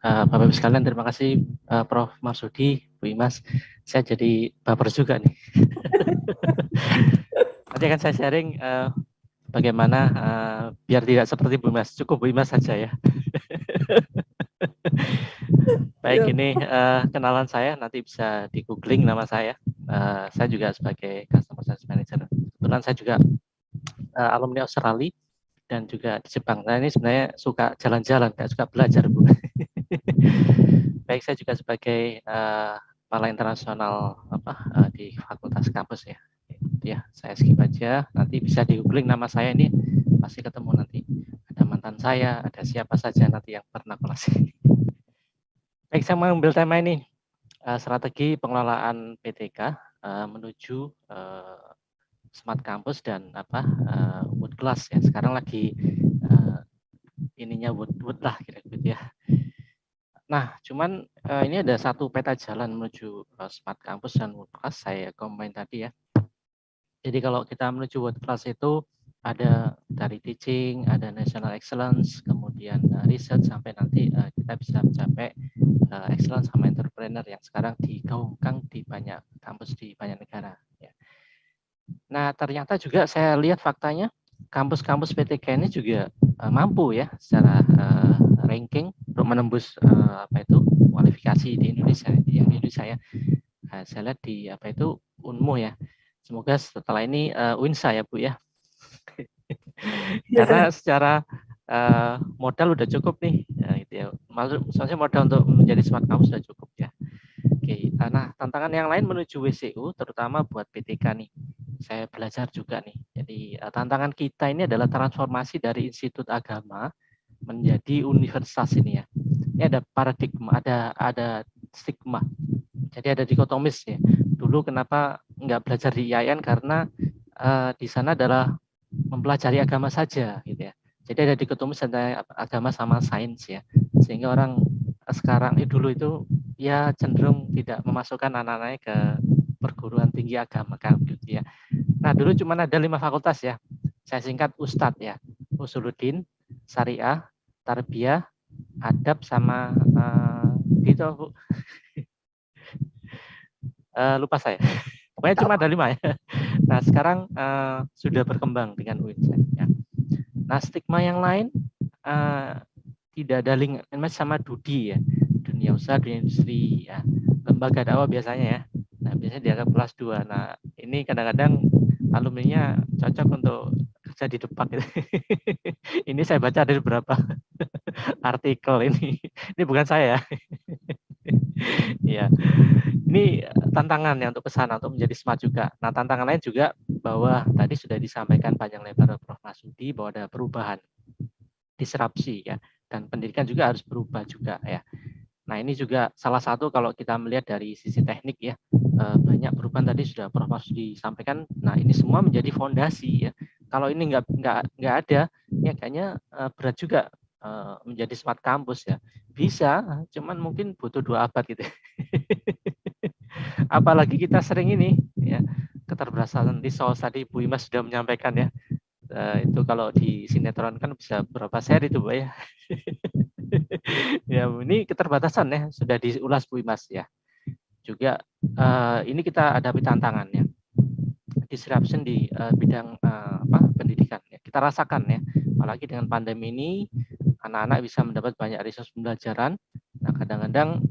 Bapak Ibu sekalian, terima kasih Prof. Marsudi, Bu Imas. Saya jadi baper juga nih. Nanti akan saya sharing bagaimana biar tidak seperti Bu Imas. Cukup Bu Imas saja ya. Baik, ini kenalan saya, nanti bisa di googling nama saya. Saya juga sebagai Customer Success Manager. Kebetulan saya juga alumni Australia dan juga di Jepang. Nah, ini sebenarnya suka jalan-jalan, nggak suka belajar, Bu. Baik, saya juga sebagai kepala internasional di fakultas kampus ya. Ya, saya skip aja. Nanti bisa di googling nama saya, ini pasti ketemu nanti. Ada mantan saya, ada siapa saja nanti yang pernah kolasi. Baik, saya mengambil tema ini, strategi pengelolaan PTK menuju smart campus dan wood class ya. Sekarang lagi ininya wood lah kira-kira ya. Nah, cuman ini ada satu peta jalan menuju smart campus dan wood class, saya combine tadi ya. Jadi kalau kita menuju world class itu ada dari teaching, ada national excellence, kemudian research sampai nanti kita bisa mencapai excellence sama entrepreneur yang sekarang digaungkan di banyak kampus di banyak negara. Ya. Nah ternyata juga saya lihat faktanya kampus-kampus PTK ini juga mampu ya secara ranking untuk menembus kualifikasi di Indonesia, di Indonesia ya. Nah, saya lihat di Unmu ya. Semoga setelah ini Winsa ya Bu ya. Karena secara modal udah cukup nih, gitu ya. Maksudnya modal untuk menjadi smart campus sudah cukup ya. Oke, nah tantangan yang lain menuju WCU terutama buat PTK nih. Saya belajar juga nih. Jadi tantangan kita ini adalah transformasi dari institut agama menjadi universitas ini ya. Ini ada paradigma, ada stigma. Jadi ada dikotomis ya. Dulu kenapa nggak belajar di IAIN karena di sana adalah mempelajari agama saja gitu ya. Jadi ada dikotomis antara agama sama sains ya. Sehingga orang sekarang dulu itu ya cenderung tidak memasukkan anak-anaknya ke perguruan tinggi agama kan gitu ya. Nah, dulu cuma ada 5 fakultas ya. Saya singkat Ustadz ya. Usuluddin, Syariah, Tarbiyah, Adab sama gitu Bu. Lupa saya. Pokoknya cuma ada 5 ya. Nah, sekarang sudah berkembang dengan UIN. Ya. Nah, stigma yang lain tidak ada link sama Dudi ya. Dunia usaha, dunia industri ya. Lembaga dakwah biasanya ya. Nah, biasanya dianggap kelas 2. Nah, ini kadang-kadang alumninya cocok untuk kerja di depan gitu. Ini saya baca dari beberapa artikel ini. Ini bukan saya ya. Ya. Ini tantangan ya untuk kesana untuk menjadi smart juga. Nah, tantangan lain juga bahwa tadi sudah disampaikan panjang lebar Prof. Masudi bahwa ada perubahan, disrupsi ya, dan pendidikan juga harus berubah juga ya. Nah, ini juga salah satu kalau kita melihat dari sisi teknik ya, banyak perubahan tadi sudah Prof. Masudi sampaikan. Nah, ini semua menjadi fondasi ya. Kalau ini nggak ada, ya kayaknya berat juga menjadi smart campus ya. Bisa, cuman mungkin butuh 2 abad gitu. Apalagi kita sering ini ya keterbatasan resource tadi Bu Imas sudah menyampaikan ya. Itu kalau di sinetron kan bisa berapa seri itu Bu ya. Ya ini keterbatasan ya sudah diulas Bu Imas ya. Juga ini kita hadapi tantangannya. Disruption di bidang pendidikan ya. Kita rasakan ya. Apalagi dengan pandemi ini anak-anak bisa mendapat banyak resource pembelajaran. Nah, kadang-kadang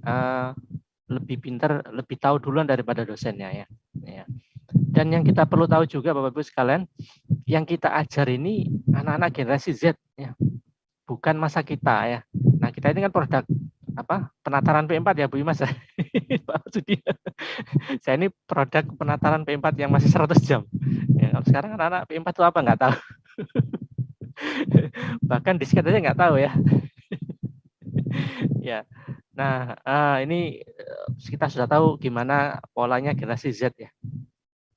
lebih pintar, lebih tahu duluan daripada dosennya ya. Ya. Dan yang kita perlu tahu juga Bapak Ibu sekalian, yang kita ajar ini anak-anak generasi Z ya, bukan masa kita ya. Nah, kita ini kan produk penataran P4 ya Bu Imas ya. Pak Sudi. Saya ini produk penataran P4 yang masih 100 jam. Ya, kalau sekarang anak-anak P4 itu apa nggak tahu. Bahkan disket aja nggak tahu ya. Ya. Nah, ini kita sudah tahu gimana polanya generasi Z ya.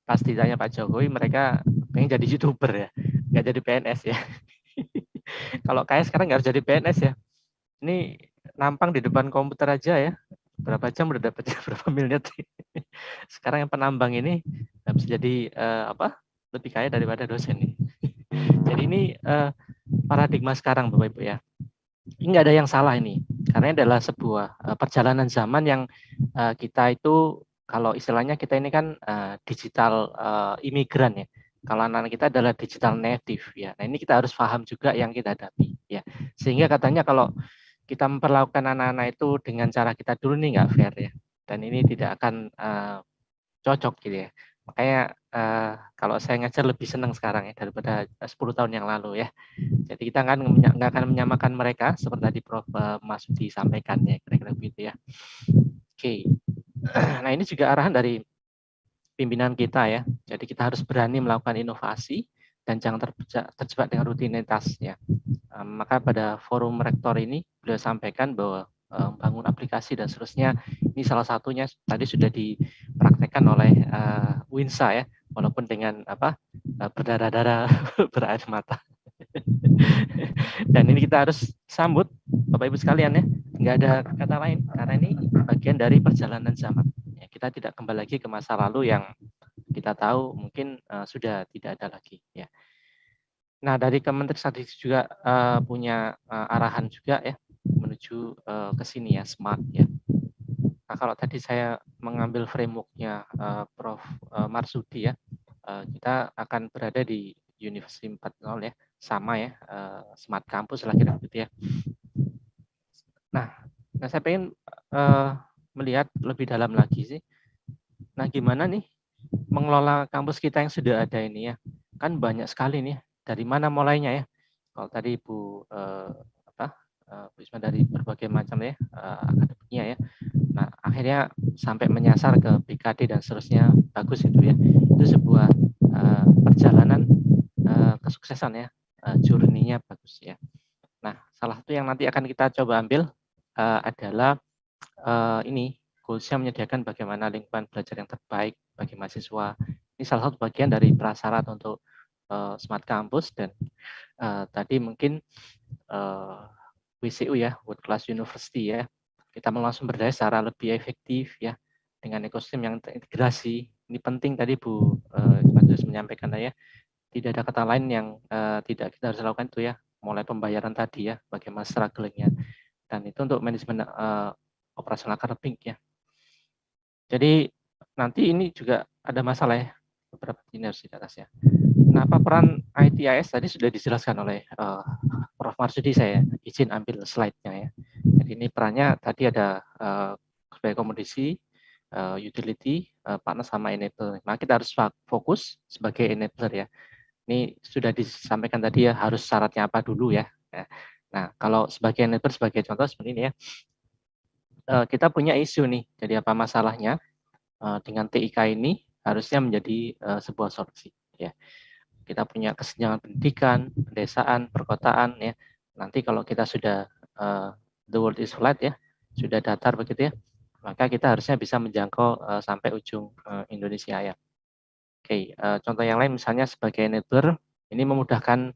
Pasti tanya Pak Jokowi, mereka pengen jadi YouTuber ya, nggak jadi PNS ya. Kalau kayak sekarang nggak harus jadi PNS ya. Ini nampang di depan komputer aja ya, berapa jam udah dapat berapa miliar. Sekarang yang penambang ini bisa jadi lebih kaya daripada dosen nih. Jadi ini paradigma sekarang Bapak Ibu ya. Ini nggak ada yang salah ini. Karena ini adalah sebuah perjalanan zaman yang kita itu, kalau istilahnya kita ini kan digital imigran ya. Kalau anak-anak kita adalah digital native ya. Nah ini kita harus paham juga yang kita hadapi ya. Sehingga katanya kalau kita memperlakukan anak-anak itu dengan cara kita dulu nih nggak fair ya. Dan ini tidak akan cocok gitu ya. Makanya kalau saya ngajar lebih senang sekarang ya daripada 10 tahun yang lalu ya. Jadi kita kan nggak akan menyamakan mereka seperti tadi Prof. Masudi sampaikan ya, kira-kira begitu ya. Oke. Nah ini juga arahan dari pimpinan kita ya. Jadi kita harus berani melakukan inovasi dan jangan terjebak dengan rutinitas ya. Maka pada forum rektor ini beliau sampaikan bahwa bangun aplikasi dan seterusnya ini salah satunya tadi sudah dipraktekkan oleh Winsa ya, walaupun dengan berdarah-darah berair mata. Dan ini kita harus sambut Bapak Ibu sekalian ya, nggak ada kata lain karena ini bagian dari perjalanan zaman ya, kita tidak kembali lagi ke masa lalu yang kita tahu mungkin sudah tidak ada lagi ya. Nah dari Kementerian Statistik juga punya arahan juga ya menuju ke sini ya, smart ya. Nah kalau tadi saya mengambil frameworknya Prof. Marsudi ya, kita akan berada di University 4.0 ya, sama ya, smart campus lah kira-kira gitu ya. Nah saya pengen melihat lebih dalam lagi sih. Nah gimana nih mengelola kampus kita yang sudah ada ini ya, kan banyak sekali nih. Dari mana mulainya ya? Kalau tadi Bu Bu Isma dari berbagai macam ya akademiknya ya. Nah akhirnya sampai menyasar ke BKD dan seterusnya, bagus itu ya. Itu sebuah perjalanan kesuksesan ya, journey-nya bagus ya. Nah salah satu yang nanti akan kita coba ambil adalah ini goalsnya menyediakan bagaimana lingkungan belajar yang terbaik bagi mahasiswa. Ini salah satu bagian dari prasyarat untuk smart campus dan tadi mungkin WCU ya, World Class University ya. Kita mau langsung berdaya secara lebih efektif ya dengan ekosistem yang terintegrasi. Ini penting tadi Bu Mas menyampaikan ya. Tidak ada kata lain yang tidak kita harus lakukan itu ya. Mulai pembayaran tadi ya, bagaimana strugglingnya. Dan itu untuk manajemen operasional akademik ya. Jadi nanti ini juga ada masalah ya, beberapa universitas ya. Nah, apa peran ITIS tadi sudah dijelaskan oleh Prof. Marsudi, saya izin ambil slide-nya ya. Jadi ini perannya tadi ada sebagai komodisi, utility, partner sama enabler. Nah, kita harus fokus sebagai enabler ya. Ini sudah disampaikan tadi ya, harus syaratnya apa dulu ya. Nah, kalau sebagai enabler, sebagai contoh seperti ini ya, kita punya isu nih, jadi apa masalahnya dengan TIK ini harusnya menjadi sebuah solusi ya. Kita punya kesenjangan pendidikan, pedesaan, perkotaan ya. Nanti kalau kita sudah the world is flat ya, sudah datar begitu ya, maka kita harusnya bisa menjangkau sampai ujung Indonesia ya. Oke, contoh yang lain misalnya sebagai enabler, ini memudahkan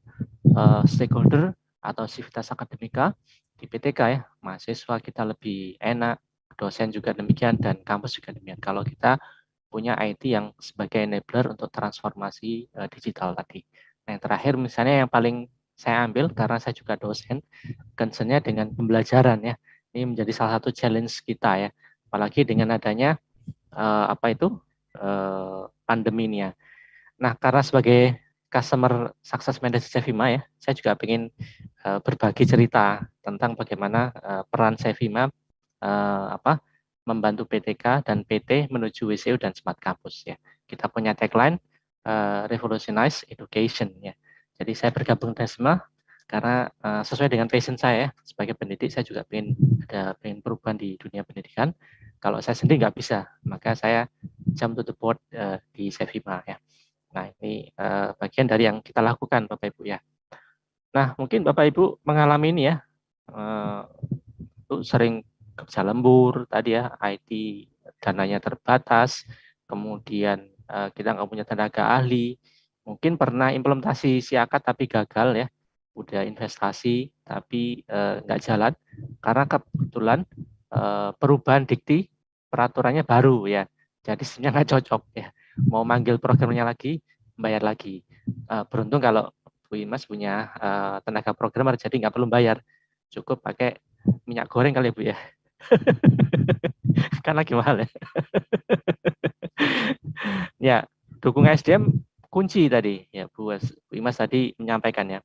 stakeholder atau sivitas akademika di PTK ya, mahasiswa kita lebih enak, dosen juga demikian, dan kampus juga demikian. Kalau kita punya IT yang sebagai enabler untuk transformasi digital tadi. Nah, yang terakhir misalnya yang paling saya ambil karena saya juga dosen, concern-nya dengan pembelajaran ya. Ini menjadi salah satu challenge kita ya, apalagi dengan adanya pandemi ini ya. Nah, karena sebagai customer success manager Sevima ya, saya juga ingin berbagi cerita tentang bagaimana peran Sevima membantu PTK dan PT menuju WCU dan Smart Campus ya. Kita punya tagline Revolutionize Education ya. Jadi saya bergabung dengan Sevima karena sesuai dengan passion saya sebagai pendidik, saya juga ingin perubahan di dunia pendidikan. Kalau saya sendiri nggak bisa, maka saya jump to the board di Sevima ya. Nah ini bagian dari yang kita lakukan Bapak Ibu ya. Nah mungkin Bapak Ibu mengalami ini ya, sering kerja lembur tadi ya, IT dananya terbatas, kemudian kita nggak punya tenaga ahli, mungkin pernah implementasi siakat tapi gagal ya, udah investasi tapi nggak jalan karena kebetulan perubahan dikti peraturannya baru ya, jadi sebenarnya nggak cocok ya, mau manggil programnya lagi bayar lagi. Beruntung kalau Bu Imas punya tenaga programmer jadi nggak perlu bayar, cukup pakai minyak goreng kali ya Bu ya. Kan lagi mahal ya. Ya, dukungan SDM kunci tadi ya Bu Imas tadi menyampaikan ya.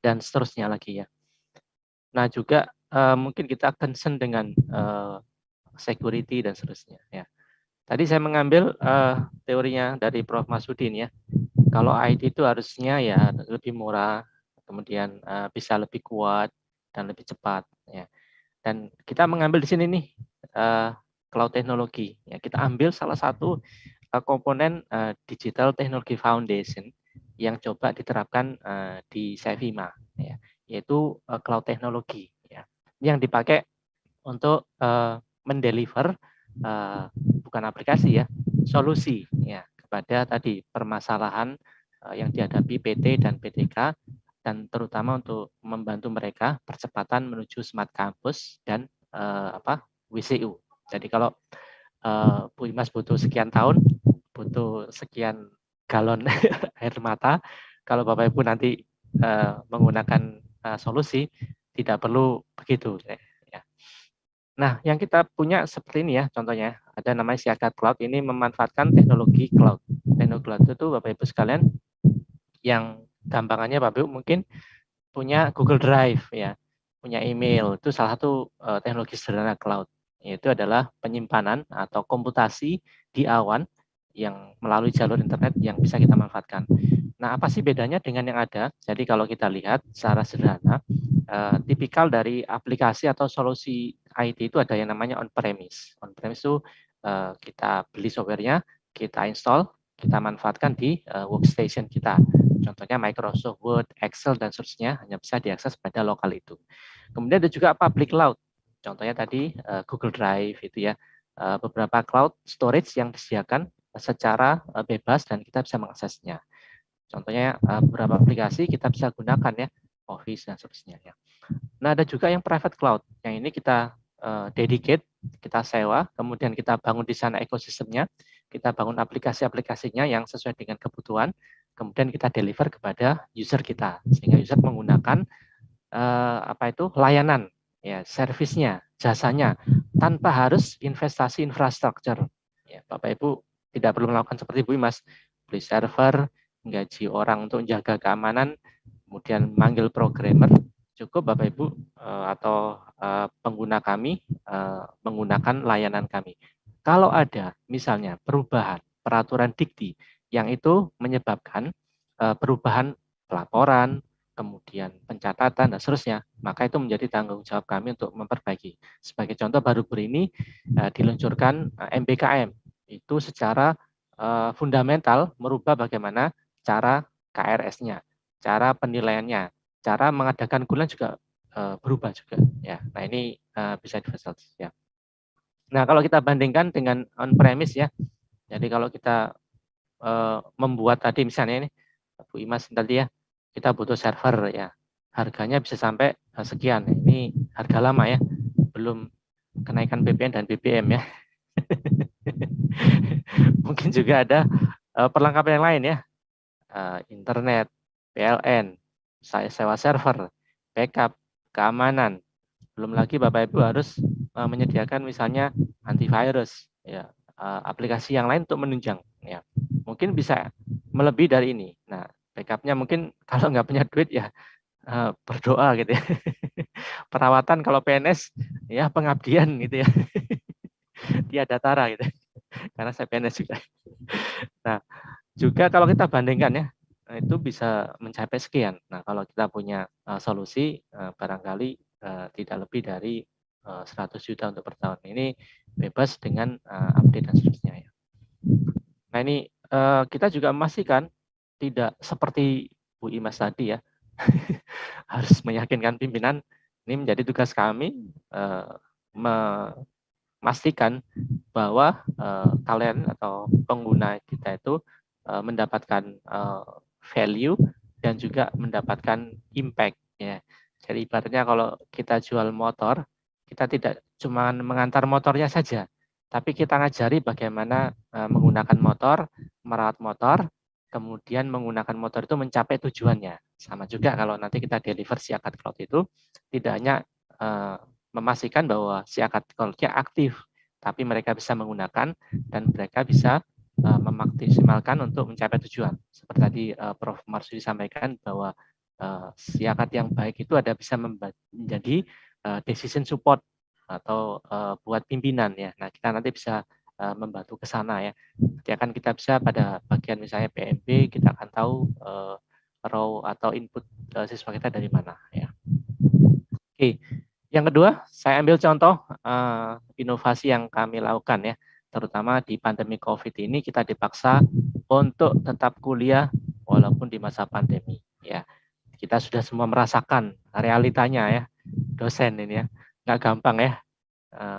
Dan seterusnya lagi ya. Nah, juga mungkin kita concern dengan security dan seterusnya ya. Tadi saya mengambil teorinya dari Prof. Masudin ya. Kalau IT itu harusnya ya lebih murah, kemudian bisa lebih kuat dan lebih cepat ya. Dan kita mengambil di sini nih cloud teknologi. Ya, kita ambil salah satu komponen Digital Technology Foundation yang coba diterapkan di Sevima, ya, yaitu cloud teknologi, ya, yang dipakai untuk mendeliver bukan aplikasi ya, solusi ya kepada tadi permasalahan yang dihadapi PT dan PTK dan terutama untuk membantu mereka percepatan menuju smart campus dan WCU. Jadi kalau Bu Imas butuh sekian tahun, butuh sekian galon air mata, kalau Bapak Ibu nanti menggunakan solusi, tidak perlu begitu. Ya. Nah, yang kita punya seperti ini ya, contohnya ada namanya Siaga Cloud. Ini memanfaatkan teknologi cloud. Teknologi cloud itu Bapak Ibu sekalian, yang gampangannya Bapak Ibu mungkin punya Google Drive ya, punya email. Itu salah satu teknologi sederhana cloud. Yaitu adalah penyimpanan atau komputasi di awan yang melalui jalur internet yang bisa kita manfaatkan. Nah, apa sih bedanya dengan yang ada? Jadi kalau kita lihat secara sederhana, tipikal dari aplikasi atau solusi IT itu ada yang namanya on-premise. On-premise itu kita beli softwarenya, kita install, kita manfaatkan di workstation kita. Contohnya Microsoft Word, Excel, dan seterusnya hanya bisa diakses pada lokal itu. Kemudian ada juga public cloud. Contohnya tadi Google Drive itu ya, beberapa cloud storage yang disediakan secara bebas dan kita bisa mengaksesnya. Contohnya beberapa aplikasi kita bisa gunakan ya, Office dan seterusnya ya. Nah, ada juga yang private cloud. Yang ini kita dedicate, kita sewa, kemudian kita bangun di sana ekosistemnya, kita bangun aplikasi-aplikasinya yang sesuai dengan kebutuhan, kemudian kita deliver kepada user kita, sehingga user menggunakan layanan, ya, servisnya, jasanya, tanpa harus investasi infrastruktur. Ya, Bapak Ibu tidak perlu melakukan seperti Bu Imas, beli server, gaji orang untuk jaga keamanan, kemudian manggil programmer. Cukup Bapak Ibu atau pengguna kami menggunakan layanan kami. Kalau ada misalnya perubahan peraturan dikti yang itu menyebabkan perubahan pelaporan, kemudian pencatatan dan seterusnya, maka itu menjadi tanggung jawab kami untuk memperbaiki. Sebagai contoh, baru-baru ini diluncurkan MBKM, itu secara fundamental merubah bagaimana cara KRS-nya, cara penilaiannya, cara mengadakan kuliah juga berubah juga. Ya, nah ini bisa difasilitasi ya. Nah, kalau kita bandingkan dengan on-premise ya, jadi kalau kita membuat tadi misalnya ini Bu Imas tadi ya, kita butuh server ya, harganya bisa sampai sekian. Ini harga lama ya, belum kenaikan BPN dan BBM ya. Mungkin juga ada perlengkapan yang lain ya, internet, PLN, saya sewa server, backup, keamanan. Belum lagi Bapak Ibu harus menyediakan misalnya antivirus, ya, aplikasi yang lain untuk menunjang. Ya, mungkin bisa melebihi dari ini. Nah, backupnya mungkin kalau nggak punya duit ya berdoa gitu ya. Perawatan kalau PNS ya pengabdian gitu ya. Tiada tara gitu. Karena saya PNS juga. Nah, juga kalau kita bandingkan ya, itu bisa mencapai sekian. Nah, kalau kita punya solusi barangkali tidak lebih dari 100 juta untuk per tahun. Ini bebas dengan update dan seterusnya ya. Nah, ini kita juga memastikan tidak seperti Bu Imas tadi ya. Harus meyakinkan pimpinan, ini menjadi tugas kami memastikan bahwa kalian atau pengguna kita itu mendapatkan value dan juga mendapatkan impact ya. Jadi ibaratnya kalau kita jual motor, kita tidak cuma mengantar motornya saja, tapi kita ngajari bagaimana menggunakan motor, merawat motor, kemudian menggunakan motor itu mencapai tujuannya. Sama juga kalau nanti kita deliver si akad cloud itu tidak hanya memastikan bahwa si account-nya aktif, tapi mereka bisa menggunakan dan mereka bisa memaksimalkan untuk mencapai tujuan. Seperti tadi Prof. Marsudi sampaikan bahwa si akad yang baik itu ada bisa menjadi decision support atau buat pimpinan ya. Nah, kita nanti bisa membantu ke sana ya. Nanti akan kita bisa pada bagian misalnya PMB kita akan tahu raw atau input siswa kita dari mana ya. Oke. Yang kedua, saya ambil contoh inovasi yang kami lakukan ya, terutama di pandemi COVID ini kita dipaksa untuk tetap kuliah walaupun di masa pandemi ya. Kita sudah semua merasakan realitanya ya, dosen ini ya, nggak gampang ya,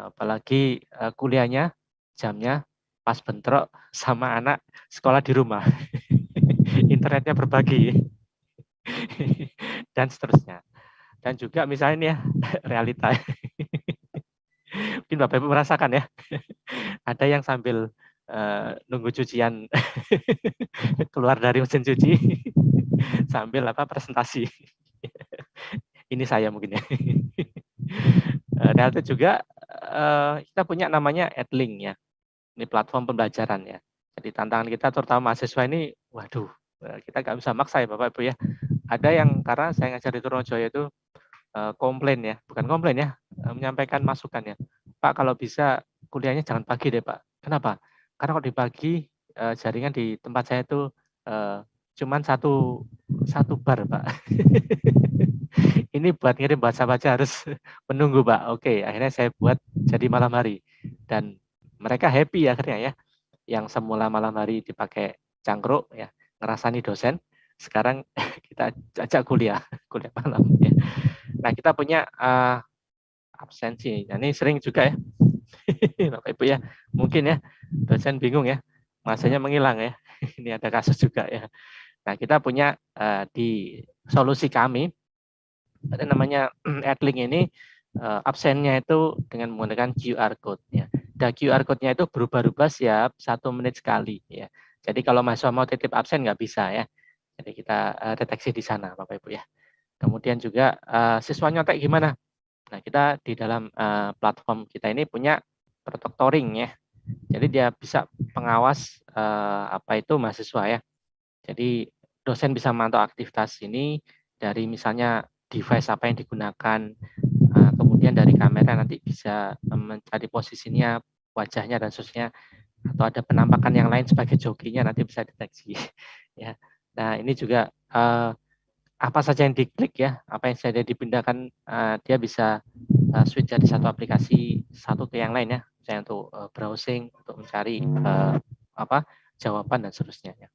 apalagi kuliahnya jamnya pas bentrok sama anak sekolah di rumah, internetnya berbagi dan seterusnya. Dan juga misalnya nih ya, realita. Mungkin Bapak Ibu merasakan ya, ada yang sambil nunggu cucian keluar dari mesin cuci sambil presentasi. Ini saya mungkin ya. Realita juga kita punya namanya Edlink ya. Ini platform pembelajaran ya. Jadi tantangan kita terutama mahasiswa ini, waduh, kita nggak bisa maksa ya Bapak Ibu ya. Ada yang karena saya ngajar di Trunojoyo itu komplain ya, bukan komplain ya, menyampaikan masukan ya. Pak kalau bisa kuliahnya jangan pagi deh Pak. Kenapa? Karena kalau di pagi jaringan di tempat saya itu cuman satu bar Pak. Ini buat ngirim WhatsApp aja harus menunggu Pak. Oke, akhirnya saya buat jadi malam hari dan mereka happy akhirnya ya. Yang semula malam hari dipakai cangkruk ya, ngerasani dosen, sekarang kita ajak kuliah malam ya. Nah, kita punya absensi. Nah, ini sering juga ya. Bapak Ibu ya. Mungkin ya dosen bingung ya. Masanya menghilang ya. Ini ada kasus juga ya. Nah, kita punya di solusi kami ada namanya Adlink ini absennya itu dengan menggunakan QR code ya. Dan QR code-nya itu berubah-ubah siap 1 menit sekali ya. Jadi kalau mahasiswa mau titip absen nggak bisa ya. Jadi kita deteksi di sana Bapak Ibu ya. Kemudian juga siswa nyontek gimana? Nah, kita di dalam platform kita ini punya protoktoring ya. Jadi dia bisa pengawas apa itu mahasiswa ya. Jadi dosen bisa memantau aktivitas ini dari misalnya device apa yang digunakan, kemudian dari kamera nanti bisa mencari posisinya, wajahnya dan seterusnya, atau ada penampakan yang lain sebagai jokinya nanti bisa deteksi ya. Nah, ini juga apa saja yang diklik ya, apa yang saja dipindahkan, dia bisa switch dari satu aplikasi satu ke yang lain ya, misalnya untuk browsing, untuk mencari jawaban dan seterusnya ya.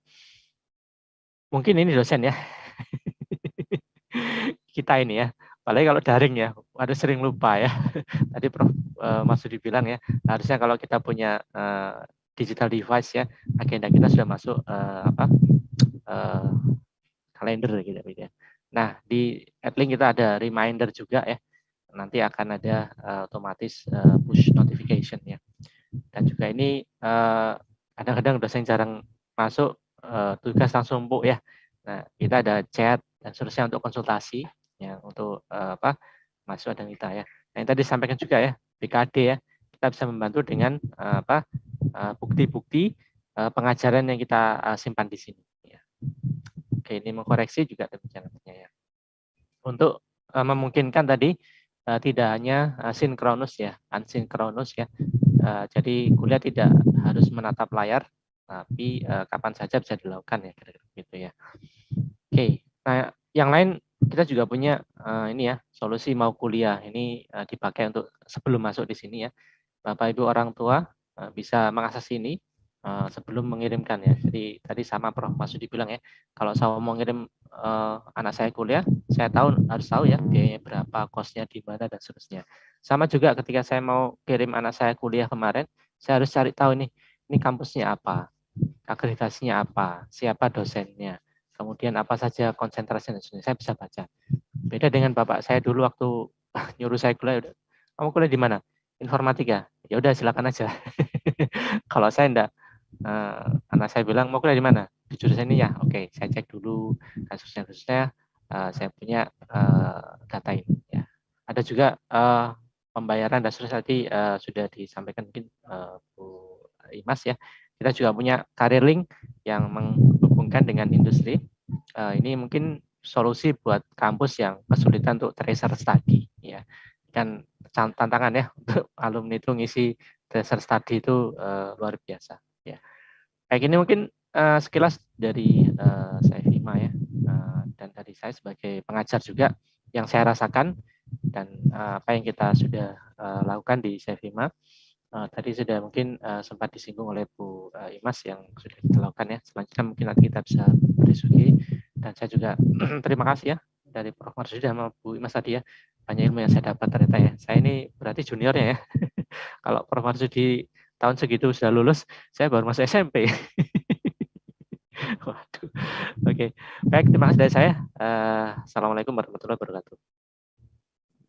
Mungkin ini dosen ya. Kita ini ya, apalagi kalau daring ya, ada sering lupa ya. Tadi Prof. Masudi bilang ya, harusnya kalau kita punya digital device ya, agenda kita sudah masuk kalender gitu ya. Nah, di Adlink kita ada reminder juga ya. Nanti akan ada otomatis push notification ya. Dan juga ini kadang-kadang dosen jarang masuk, tugas langsung empuk ya. Nah, kita ada chat dan seterusnya untuk konsultasi ya, untuk mahasiswa dan kita ya. Nah, yang tadi disampaikan juga ya, BKD ya, kita bisa membantu dengan bukti-bukti pengajaran yang kita simpan di sini. Ya. Oke, ini mengkoreksi juga demikian ya. Untuk memungkinkan tadi tidak hanya sinkronus ya, asinkronus ya. Jadi kuliah tidak harus menatap layar, tapi kapan saja bisa dilakukan ya, kira-kira gitu ya. Oke, nah yang lain kita juga punya ini ya, solusi mau kuliah ini dipakai untuk sebelum masuk di sini ya. Bapak Ibu orang tua bisa mengakses ini sebelum mengirimkan ya. Jadi tadi sama Prof. Masudi bilang ya, kalau saya mau ngirim anak saya kuliah, saya harus tahu ya biayanya berapa, kosnya di mana dan seterusnya. Sama juga ketika saya mau kirim anak saya kuliah kemarin, saya harus cari tahu ini kampusnya apa, akreditasinya apa, siapa dosennya, kemudian apa saja konsentrasi dan seterusnya. Saya bisa baca. Beda dengan bapak saya dulu waktu nyuruh saya kuliah, kamu kuliah di mana? Informatika. Ya udah silakan aja. Kalau saya enggak, anak saya bilang mau kuliah di mana? Di jurusan ini ya. Oke, saya cek dulu kasusnya saya punya data ini ya. Ada juga pembayaran dan seterusnya tadi sudah disampaikan mungkin Bu Imas ya. Kita juga punya Career Link yang menghubungkan dengan industri. Ini mungkin solusi buat kampus yang kesulitan untuk tracer study ya. Kan tantangan ya untuk alumni itu ngisi tracer study itu luar biasa ya. Kayak gini mungkin sekilas dari saya Vima ya, dan dari saya sebagai pengajar juga yang saya rasakan dan apa yang kita sudah lakukan di Sevima. Tadi sudah mungkin sempat disinggung oleh Bu Imas yang sudah kita lakukan ya. Selanjutnya mungkin nanti kita bisa berdiskusi dan saya juga terima kasih ya dari Prof. Marsudi sama Bu Imas tadi ya. Banyak ilmu yang saya dapat ternyata ya. Saya ini berarti juniornya ya. Kalau Prof. Marsudi tahun segitu sudah lulus, saya baru masuk SMP. Waduh. Oke. Baik, terima kasih dari saya. Assalamualaikum warahmatullahi wabarakatuh.